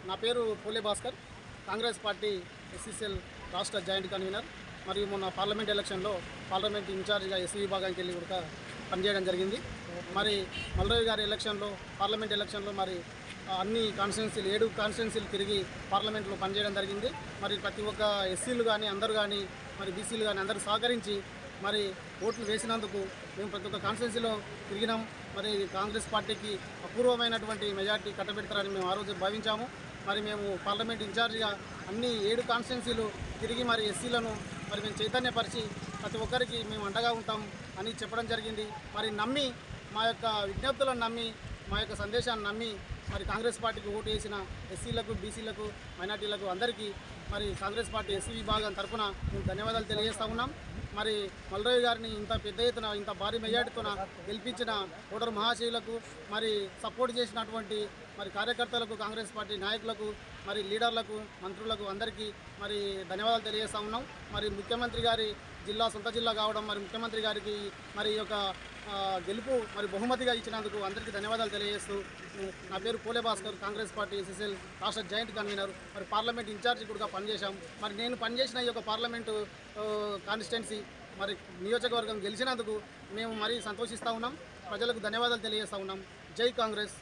నా పేరు పోలే భాస్కర్, కాంగ్రెస్ పార్టీ ఎస్సీసీఎల్ రాష్ట్ర జాయింట్ కన్వీనర్. మరియు మొన్న పార్లమెంట్ ఎలక్షన్లో పార్లమెంట్ ఇన్ఛార్జిగా ఎస్సీ విభాగానికి వెళ్ళి కూడా పనిచేయడం జరిగింది. మరి మల్రావి గారి పార్లమెంట్ ఎలక్షన్లో మరి అన్ని కాన్స్టిట్యున్సీలు 7 కాన్స్టిట్యున్సీలు తిరిగి పార్లమెంట్లో పనిచేయడం జరిగింది. మరి ప్రతి ఒక్క ఎస్సీలు కానీ అందరూ కానీ మరి బీసీలు కానీ అందరూ సహకరించి మరి ఓట్లు వేసినందుకు మేము ప్రతి ఒక్క కాన్స్టిట్యున్సీలో తిరిగినాం. మరి కాంగ్రెస్ పార్టీకి అపూర్వమైనటువంటి మెజార్టీ కట్టబెడతారని మేము ఆ రోజు భావించాము. మరి మేము పార్లమెంట్ ఇన్ఛార్జిగా అన్ని 7 కాన్స్టిట్యున్సీలు తిరిగి మరి ఎస్సీలను మరి మేము చైతన్యపరిచి ప్రతి ఒక్కరికి మేము అండగా ఉంటాం అని చెప్పడం జరిగింది. మరి నమ్మి మా యొక్క విజ్ఞప్తులను నమ్మి మా యొక్క సందేశాన్ని నమ్మి మరి కాంగ్రెస్ పార్టీకి ఓటు వేసిన ఎస్సీలకు, బీసీలకు, మైనార్టీలకు అందరికీ మరి కాంగ్రెస్ పార్టీ ఎస్సీ విభాగం తరఫున మేము ధన్యవాదాలు తెలియజేస్తూ ఉన్నాం. మరి మల్రావి గారిని ఇంత పెద్ద ఎత్తున ఇంత భారీ మెజార్టీతో గెలిపించిన ఓటరు మహాశయులకు, మరి సపోర్ట్ చేసినటువంటి మరి కార్యకర్తలకు, కాంగ్రెస్ పార్టీ నాయకులకు, మరి లీడర్లకు, మంత్రులకు అందరికీ మరి ధన్యవాదాలు తెలియజేస్తూ ఉన్నాం. మరి ముఖ్యమంత్రి గారి సొంత జిల్లా కావడం, మరి ముఖ్యమంత్రి గారికి మరి యొక్క గెలుపు మరి బహుమతిగా ఇచ్చినందుకు అందరికీ ధన్యవాదాలు తెలియజేస్తూ, నా పేరు పోలే భాస్కర్, కాంగ్రెస్ పార్టీ ఎస్ఎస్ఎల్ రాష్ట్ర జాయింట్ కన్వీనర్. మరి పార్లమెంట్ ఇన్ఛార్జి కూడా పనిచేశాం. మరి నేను పనిచేసిన ఈ యొక్క పార్లమెంటు కాన్స్టిట్యున్సీ మరి నియోజకవర్గం గెలిచినందుకు మేము మరీ సంతోషిస్తూ ఉన్నాం. ప్రజలకు ధన్యవాదాలు తెలియజేస్తూ ఉన్నాం. జై కాంగ్రెస్.